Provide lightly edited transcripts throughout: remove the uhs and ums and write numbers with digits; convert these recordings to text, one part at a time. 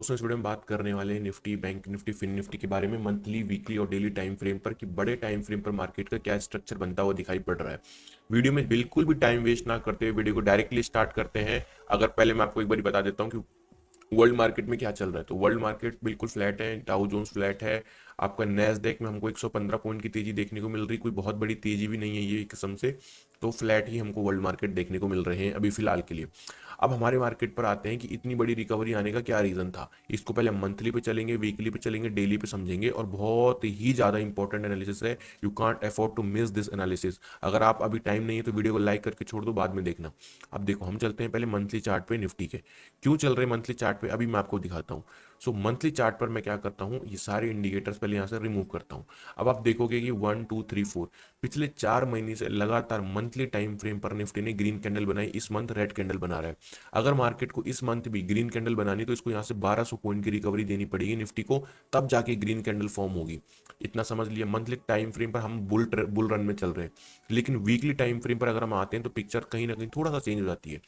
दोस्तों इस वीडियो में बात करने वाले हैं निफ्टी, बैंक निफ्टी, फिन निफ्टी के बारे में मंथली, वीकली और डेली टाइम फ्रेम पर कि बड़े टाइम फ्रेम पर मार्केट का क्या स्ट्रक्चर बनता हुआ दिखाई पड़ रहा है। वीडियो में बिल्कुल भी टाइम वेस्ट ना करते हुए वीडियो को डायरेक्टली स्टार्ट करते हैं। अगर पहले मैं आपको एक बार बता देता हूँ कि वर्ल्ड मार्केट में क्या चल रहा है, तो वर्ल्ड मार्केट बिल्कुल फ्लैट है, डाउ जोन्स फ्लैट है। आपका नैस्डैक में हमको 115 पॉइंट की तेजी देखने को मिल रही, कोई बहुत बड़ी तेजी भी नहीं है ये किस्म से। तो फ्लैट ही हमको वर्ल्ड मार्केट देखने को मिल रहे हैं अभी फिलहाल के लिए। अब हमारे मार्केट पर आते हैं कि इतनी बड़ी रिकवरी आने का क्या रीजन था। इसको पहले हम मंथली पे चलेंगे, वीकली पे चलेंगे, डेली पे समझेंगे और बहुत ही ज्यादा इंपॉर्टेंट एनालिसिस है। You can't afford to miss this analysis. अगर आप अभी टाइम नहीं है तो वीडियो को लाइक करके छोड़ दो, बाद में देखना। अब देखो हम चलते हैं पहले मंथली चार्ट पे निफ्टी के। क्यों चल रहे मंथली चार्ट पे अभी मैं आपको दिखाता हूँ। सो मंथली चार्ट पर मैं क्या करता हूँ, ये सारे इंडिकेटर्स पहले यहाँ से रिमूव करता हूँ। अब आप देखोगे कि 1 2 3 4 पिछले 4 महीने से लगातार मंथली टाइम फ्रेम पर निफ्टी ने ग्रीन कैंडल बनाई, इस मंथ रेड कैंडल बना रहा है। अगर मार्केट को इस मंथ भी ग्रीन कैंडल बनानी तो इसको यहाँ से 1200 पॉइंट की रिकवरी देनी पड़ेगी निफ्टी को, तब जाके ग्रीन कैंडल फॉर्म होगी। इतना समझ लिया। मंथली टाइम फ्रेम पर हम बुल रन में चल रहे हैं, लेकिन वीकली टाइम फ्रेम पर अगर हम आते हैं तो पिक्चर कहीं ना कहीं थोड़ा सा चेंज हो जाती है।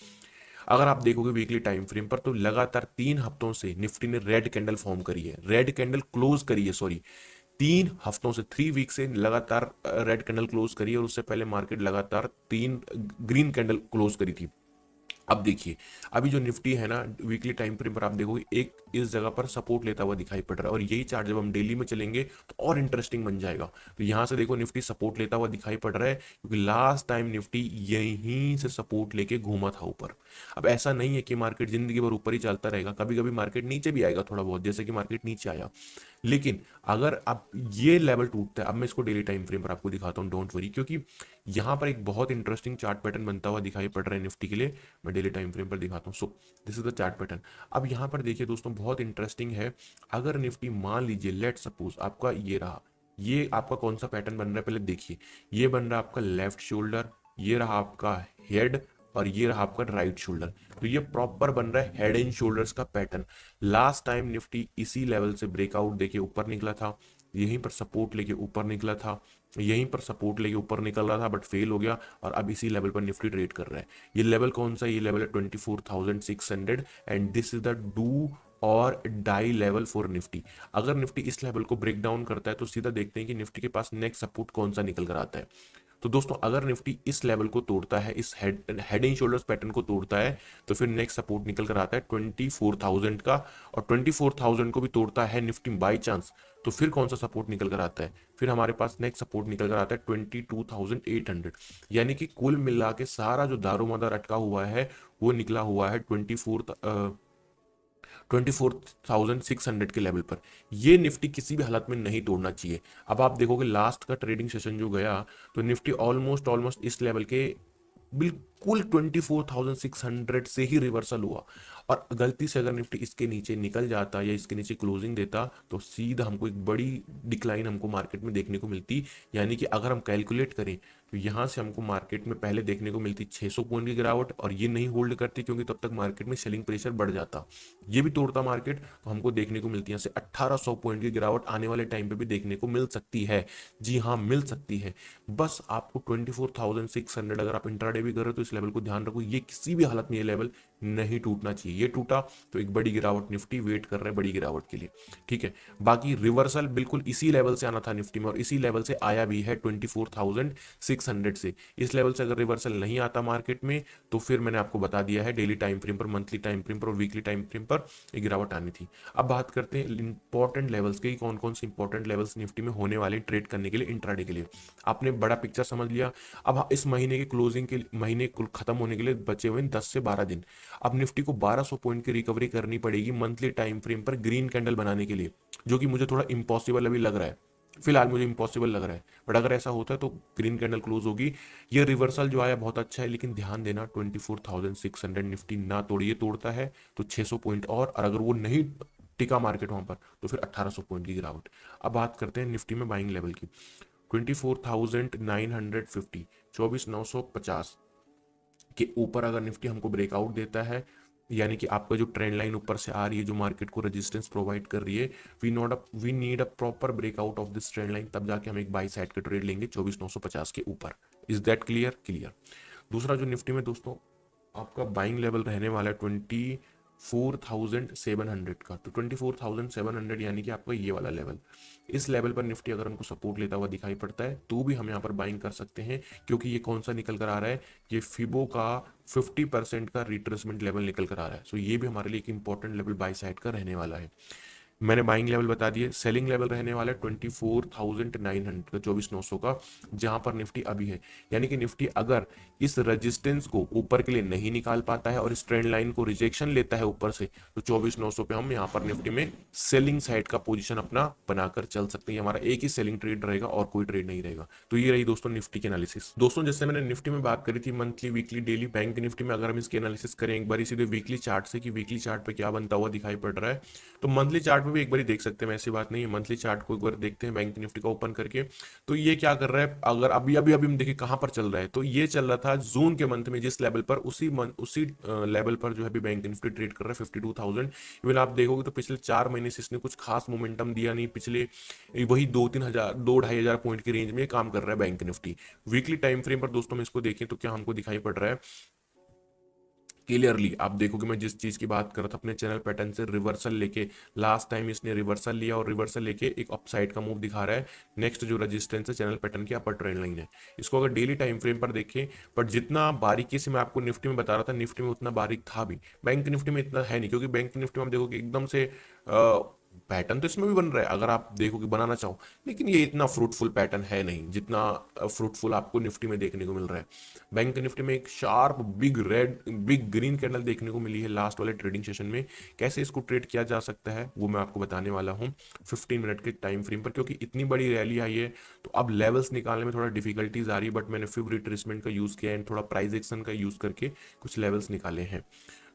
अगर आप देखोगे वीकली टाइम फ्रेम पर तो लगातार 3 हफ्तों से निफ्टी ने रेड कैंडल फॉर्म करी है, रेड कैंडल क्लोज करी है, सॉरी, 3 हफ्तों से 3 वीक से लगातार रेड कैंडल क्लोज करी है और उससे पहले मार्केट लगातार 3 ग्रीन कैंडल क्लोज करी थी। अब देखिए, अभी जो निफ्टी है ना, वीकली टाइम फ्रेम पर आप देखोगे एक इस जगह पर सपोर्ट लेता हुआ दिखाई पड़ रहा है और यही चार्ट जब हम डेली में चलेंगे तो और इंटरेस्टिंग बन जाएगा। तो यहां से देखो निफ्टी सपोर्ट लेता हुआ दिखाई पड़ रहा है क्योंकि लास्ट टाइम निफ्टी यहीं से सपोर्ट लेके घूमा था ऊपर। अब ऐसा नहीं है कि मार्केट जिंदगी भर ऊपर ही चलता रहेगा, कभी कभी मार्केट नीचे भी आएगा थोड़ा बहुत, जैसे कि मार्केट नीचे आया। लेकिन अगर अब ये लेवल टूटता है, अब मैं इसको डेली टाइम फ्रेम पर आपको दिखाता हूँ, डोंट वरी, क्योंकि यहाँ पर एक बहुत इंटरेस्टिंग चार्ट पैटर्न बनता हुआ दिखाई पड़ रहा है निफ्टी के लिए। मैं डेली टाइम फ्रेम पर दिखाता हूँ। So this is the chart pattern. अब यहाँ पर देखिए दोस्तों, बहुत इंटरेस्टिंग है। अगर निफ्टी मान लीजिए लेट सपोज आपका ये रहा, ये आपका कौन सा पैटर्न बन रहा है पहले देखिए। ये बन रहा है आपका लेफ्ट शोल्डर, ये रहा आपका हेड और ये रहा आपका राइट शोल्डर। तो ये प्रॉपर बन रहा है हेड एंड शोल्डर्स का पैटर्न। लास्ट टाइम निफ्टी इसी लेवल से ब्रेकआउट देके ऊपर निकला था, यहीं पर सपोर्ट लेके ऊपर निकला था, यहीं पर सपोर्ट लेके ऊपर निकल रहा था बट फेल हो गया और अब इसी लेवल पर निफ्टी ट्रेड कर रहा है। ये लेवल कौन सा, ये लेवल है 24,600 and this is the do और डाई लेवल फॉर निफ्टी। अगर निफ्टी इस लेवल को ब्रेक डाउन करता है तो सीधा देखते हैं कि निफ्टी के पास नेक्स्ट सपोर्ट कौन सा निकल कर आता है। तो दोस्तों अगर निफ्टी इस लेवल को तोड़ता है, इस हेड एंड शोल्डर्स पैटर्न को तोड़ता है, तो फिर नेक्स्ट सपोर्ट निकल कर आता है 24,000 का। और 24,000 को भी तोड़ता है निफ्टी बाई चांस, तो फिर कौन सा सपोर्ट निकल कर आता है, फिर हमारे पास नेक्स्ट सपोर्ट निकल कर आता है 22,800। यानी कि कुल मिला के सारा जो दारोमदार अटका हुआ है वो निकला हुआ है 24,600 के लेवल पर। ये निफ्टी किसी भी हालत में नहीं तोड़ना चाहिए। अब आप देखोगे लास्ट का ट्रेडिंग सेशन जो गया, तो निफ्टी ऑलमोस्ट ऑलमोस्ट इस लेवल के बिल्कुल 24,600 से ही रिवर्सल हुआ। और गलती से अगर निफ्टी इसके नीचे निकल जाता या इसके नीचे क्लोजिंग देता तो सीधा हमको एक बड़ी डिक्लाइन हमको मार्केट में देखने को मिलती। यानी कि अगर हम कैलकुलेट करें तो यहाँ से हमको मार्केट में पहले देखने को मिलती 600 पॉइंट की गिरावट, और ये नहीं होल्ड करती क्योंकि तब तक मार्केट में सेलिंग प्रेशर बढ़ जाता। ये भी तोड़ता मार्केट तो हमको देखने को मिलती है यहाँ से 1800 पॉइंट की गिरावट आने वाले टाइम पे भी देखने को मिल सकती है। जी हाँ, मिल सकती है। बस आपको 24,600 अगर आप इंट्राडे भी कर रहे हो तो इस लेवल को ध्यान रखो, ये किसी भी हालत में ये लेवल नहीं टूटना चाहिए। ये टूटा तो एक बड़ी गिरावट, निफ्टी वेट कर रहा है बड़ी गिरावट के लिए। ठीक है, बाकी रिवर्सल बिल्कुल इसी लेवल से आना था निफ्टी में और इसी लेवल से आया भी है 24,600 से। इस लेवल से अगर रिवर्सल नहीं आता मार्केट में तो फिर मैंने आपको बता दिया है डेली टाइम फ्रेम पर, मंथली टाइम फ्रेम पर और वीकली टाइम फ्रेम पर एक गिरावट आनी थी। अब बात करते हैं इंपॉर्टेंट लेवल्स के, कौन कौन से इंपॉर्टेंट लेवल्स निफ्टी में होने वाले ट्रेड करने के लिए इंट्राडे के लिए। आपने बड़ा पिक्चर समझ लिया। अब इस महीने के क्लोजिंग के महीने खत्म होने के लिए बचे हुए 10 से 12 दिन। अब निफ्टी को 1200 पॉइंट की रिकवरी करनी पड़ेगी मंथली टाइम फ्रेम पर ग्रीन कैंडल बनाने के लिए, जो कि मुझे थोड़ा इम्पॉसिबल अभी लग रहा है। फिलहाल मुझे इम्पॉसिबल लग रहा है, बट अगर ऐसा होता है तो ग्रीन कैंडल क्लोज होगी। ये रिवर्सल जो आया बहुत अच्छा है, लेकिन ध्यान देना 24,600 निफ्टी ना तोड़िए, तोड़ता है तो 600 पॉइंट और अगर वो नहीं टिका मार्केट वहां पर तो फिर 1800 पॉइंट की गिरावट। अब बात करते हैं निफ्टी में बाइंग लेवल की। 24,950, 24,950 के ऊपर अगर निफ्टी हमको ब्रेकआउट देता है, यानी कि आपका जो ट्रेंड लाइन ऊपर से आ रही है जो मार्केट को रेजिस्टेंस प्रोवाइड कर रही है, we need a proper breakout of this trend line, तब जाके हम एक बाई साइड का ट्रेड लेंगे 24,950 के ऊपर। Is that clear? क्लियर। दूसरा जो निफ्टी में दोस्तों आपका बाइंग लेवल रहने वाला है 24,700 का। तो 24,700 यानी कि आपका ये वाला लेवल, इस लेवल पर निफ्टी अगर हमको सपोर्ट लेता हुआ दिखाई पड़ता है तो भी हम यहाँ पर बाइंग कर सकते हैं, क्योंकि ये कौन सा निकल कर आ रहा है, ये फिबो का 50% का रिट्रेसमेंट लेवल निकल कर आ रहा है। सो ये भी हमारे लिए एक इंपॉर्टेंट लेवल बाई साइड का रहने वाला है। मैंने बाइंग लेवल बता दिए, सेलिंग लेवल रहने वाला है 24,900 का, 24,900 का, जहां पर निफ्टी अभी है। यानी कि निफ्टी अगर इस रेजिस्टेंस को ऊपर के लिए नहीं निकाल पाता है और इस ट्रेंड लाइन को रिजेक्शन लेता है ऊपर से, तो 24,900 पे हम यहाँ पर निफ्टी में सेलिंग साइड का पोजीशन अपना बनाकर चल सकते हैं। हमारा एक ही सेलिंग ट्रेड रहेगा और कोई ट्रेड नहीं रहेगा। तो ये रही दोस्तों निफ्टी की एनालिसिस। दोस्तों जैसे मैंने निफ्टी में बात करी थी monthly, weekly, daily, bank Nifty में अगर हम इसकी एनालिसिस करें एक बार सीधे वीकली चार्ट से कि वीकली चार्ट पे क्या बनता हुआ दिखाई पड़ रहा है, तो मंथली चार्ट में भी एक बार देख सकते हैं, ऐसी बात नहीं है। मंथली चार्ट को एक बार देखते हैं बैंक निफ्टी का ओपन करके, तो ये क्या कर रहा है, अगर अभी अभी अभी हम देखें कहां पर चल रहा है, तो ये चल रहा था जून के मंथ में जिस लेवल पर, उसी लेवल पर जो है बैंक निफ्टी ट्रेड कर रहा है 52,000। इवन आप देखोगे तो पिछले 4 महीने से इसने कुछ खास मोमेंटम दिया नहीं, पिछले वही 2-3 हजार 2-2.5 हजार पॉइंट की रेंज में काम कर रहा है bank Nifty. Weekly time frame पर दोस्तों हम इसको देखें तो क्या हमको दिखाई पड़ रहा है, क्लियरली आप देखोगे मैं जिस चीज की बात कर रहा था, अपने चैनल पैटर्न से रिवर्सल लेके, लास्ट टाइम इसने रिवर्सल लिया और रिवर्सल लेके एक अपसाइड का मूव दिखा रहा है। नेक्स्ट जो रेजिस्टेंस है चैनल पैटर्न की अपर ट्रेंड लाइन है, इसको अगर डेली टाइम फ्रेम पर देखें, पर जितना बारीकी से मैं आपको निफ्टी में बता रहा था, निफ्टी में उतना बारीक था भी, बैंक निफ्टी में इतना है नहीं, क्योंकि बैंक निफ्टी में आप देखोगे एकदम से पैटर्न तो इसमें भी बन रहा है अगर आप देखो कि बनाना चाहो, लेकिन ये इतना फ्रूटफुल पैटर्न है नहीं जितना फ्रूटफुल आपको निफ्टी में देखने को मिल रहा है। बैंक निफ्टी में एक sharp big red big green candle देखने को मिली है लास्ट वाले ट्रेडिंग सेशन में। कैसे इसको ट्रेड किया जा सकता है वो मैं आपको बताने वाला हूँ 15 मिनट के टाइम फ्रेम पर, क्योंकि इतनी बड़ी रैली आई है तो अब लेवल्स निकालने में थोड़ा डिफिकल्टीज आ रही है, बट मैंने फिब रिट्रेसमेंट का यूज किया एंड थोड़ा प्राइस एक्शन का यूज करके कुछ लेवल्स निकाले हैं।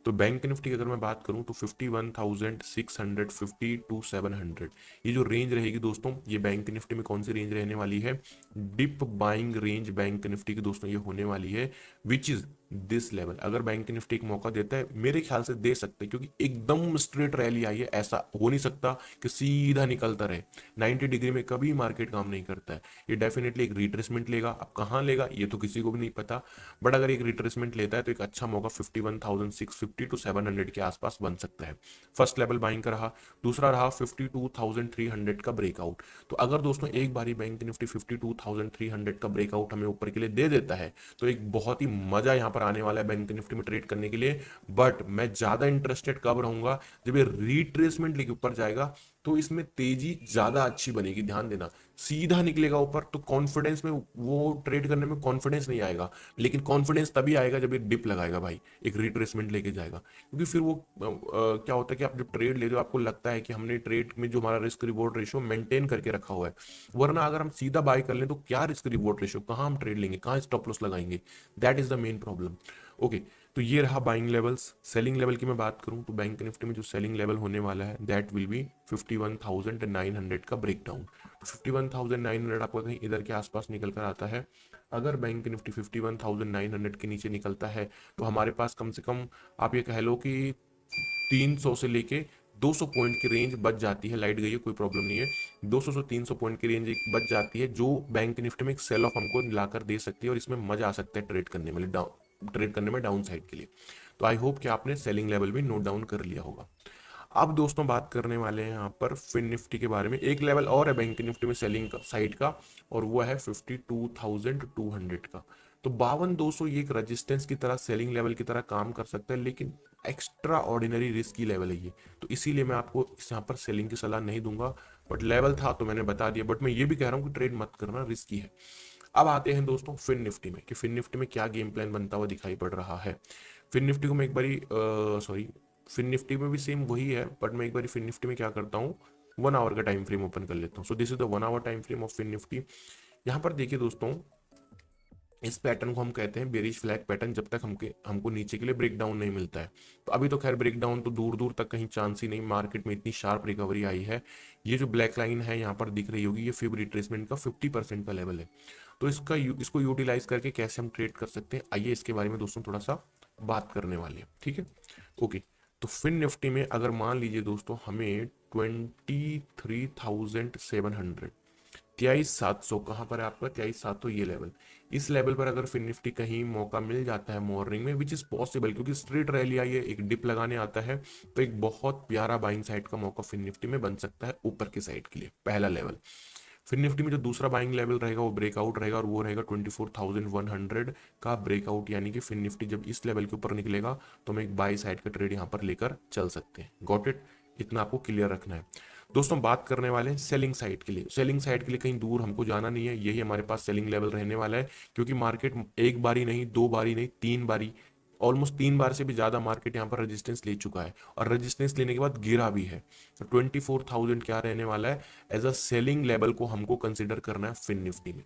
तो बैंक निफ्टी की अगर मैं बात करूं तो 51,650 टू 700, ये जो रेंज रहेगी दोस्तों, ये बैंक निफ्टी में कौन सी रेंज रहने वाली है, dip buying range Bank Nifty की दोस्तों ये होने वाली है, विच इज दिस लेवल। अगर बैंक निफ्टी एक मौका देता है, मेरे ख्याल से दे सकते हैं, क्योंकि एकदम स्ट्रेट रैली आई है, ऐसा हो नहीं सकता कि सीधा निकलता रहे। 90 डिग्री में कभी मार्केट काम नहीं करता है, ये डेफिनेटली एक रिट्रेसमेंट लेगा। अब कहाँ लेगा ये तो किसी को भी नहीं पता, बट अगर एक रिट्रेसमेंट लेता है तो एक अच्छा मौका 51,650 टू 700 के आसपास बन सकता है। फर्स्ट लेवल बाइंग का रहा। दूसरा रहा 52,300 का ब्रेकआउट। तो अगर दोस्तों एक बारी बैंक निफ्टी 52,300 का ब्रेकआउट हमें ऊपर के लिए दे देता है, तो एक बहुत ही मजा यहाँ पर आने वाला है बैंक निफ्टी में ट्रेड करने के लिए। बट मैं ज्यादा इंटरेस्टेड कब रहूंगा, जब ये रिट्रेसमेंट लेके ऊपर जाएगा, तो इसमें तेजी ज्यादा अच्छी बनेगी। ध्यान देना, सीधा निकलेगा ऊपर तो कॉन्फिडेंस में, वो ट्रेड करने में कॉन्फिडेंस नहीं आएगा, लेकिन कॉन्फिडेंस तभी आएगा जब ये डिप लगाएगा भाई, एक रिट्रेसमेंट लेके जाएगा। क्योंकि फिर वो क्या होता है कि आप जब ट्रेड लेते हो आपको लगता है कि हमने ट्रेड में जो हमारा रिस्क रिवॉर्ड रेशियो मेंटेन करके रखा हुआ है, वरना अगर हम सीधा बाय कर लें तो क्या रिस्क रिवॉर्ड रेशियो, कहाँ हम ट्रेड लेंगे, कहाँ स्टॉप लॉस लगाएंगे, that is the main problem. Okay, तो ये रहा बाइंग लेवल्स। सेलिंग लेवल की मैं बात करूं तो बैंक निफ्टी में जो सेलिंग लेवल होने वाला है दैट विल बी 51,900 का ब्रेकडाउन। तो 51,900 आपको कहीं इधर के आसपास निकल कर आता है। अगर बैंक निफ्टी 51,900 के नीचे निकलता है तो हमारे पास कम से कम आप ये कह लो कि 300 से लेके 200 पॉइंट की रेंज बच जाती है। लाइट गई है कोई प्रॉब्लम नहीं है, 200 से 300 पॉइंट की रेंज बच जाती है, जो बैंक निफ्टी में एक सेल ऑफ हमको लाकर दे सकती है और इसमें मजा आ सकता है ट्रेड करने में डाउन साइड के लिए। तो आई होप कि आपने सेलिंग लेवल भी नोट डाउन कर लिया होगा। अब दोस्तों बात करने वाले हैं यहाँ पर फिन निफ्टी के बारे में। एक लेवल और है बैंक निफ्टी में सेलिंग का साइड का, और वो है 52,200 का। तो 52,200 ये एक रेजिस्टेंस की तरह, सेलिंग लेवल की तरह काम कर सकता है, लेकिन एक्स्ट्रा ऑर्डिनरी रिस्की लेवल है ये, तो इसीलिए मैं आपको यहाँ पर सेलिंग की सलाह नहीं दूंगा। बट लेवल था तो मैंने बता दिया, बट मैं ये भी कह रहा हूँ कि ट्रेड मत करना, रिस्की है। अब आते हैं दोस्तों फिन निफ्टी में, कि फिन निफ्टी में क्या गेम प्लान बनता हुआ दिखाई पड़ रहा है। फिन निफ्टी को मैं एक बारी सॉरी फिन निफ्टी में भी सेम वही है, बट मैं एक बार फिन निफ्टी में क्या करता हूँ, 1 आवर का टाइम फ्रेम ओपन कर लेता हूँ। So this is the 1 hour time frame of Fin Nifty. यहाँ पर देखिए दोस्तों, इस पैटर्न को हम कहते हैं बेरिश फ्लैग पैटर्न, जब तक हमको नीचे के लिए ब्रेक डाउन नहीं मिलता है। तो अभी तो खैर ब्रेक डाउन तो दूर दूर तक कहीं चांस ही नहीं, मार्केट में इतनी शार्प रिकवरी आई है। ये जो ब्लैक लाइन है यहाँ पर दिख रही होगी, ये फिब रिट्रेसमेंट का 50% का लेवल है। तो इसको यूटिलाइज करके कैसे हम ट्रेड कर सकते हैं, आइए इसके बारे में दोस्तों थोड़ा सा बात करने वाले हैं, ठीक है। ओके, तो फिन निफ्टी में अगर मान लीजिए दोस्तों हमें 23,700, 23,700 कहाँ पर है आपका? 23,700 ये लेवल। इस लेवल पर अगर फिन निफ्टी कहीं मौका मिल जाता है मॉर्निंग में, विच इज पॉसिबल, क्योंकि स्ट्रेट रैली आई है, एक डिप लगाने आता है, तो एक बहुत प्यारा बाइंग साइड का मौका फिन निफ्टी में बन सकता है ऊपर की साइड के लिए, पहला लेवल। फिर निफ्टी में जो दूसरा बाइंग लेवल रहेगा वो ब्रेकआउट रहेगा, और वो रहेगा 24,100 का ब्रेकआउट, यानी कि फिन निफ्टी जब इस लेवल के ऊपर निकलेगा तो हम एक बाई साइड का ट्रेड यहाँ पर लेकर चल सकते हैं। Got it? इतना आपको क्लियर रखना है। दोस्तों बात करने वाले हैं सेलिंग साइड के लिए। सेलिंग साइड के लिए कहीं दूर हमको जाना नहीं है, यही हमारे पास सेलिंग लेवल रहने वाला है, क्योंकि मार्केट एक बारी नहीं, दो बारी नहीं, तीन बारी, ऑलमोस्ट तीन बार से भी ज्यादा मार्केट यहाँ पर रेजिस्टेंस ले चुका है, और रेजिस्टेंस लेने के बाद गिरा भी है। तो 24,000 क्या रहने वाला है एज अ सेलिंग लेवल को हमको कंसिडर करना है फिन निफ्टी में।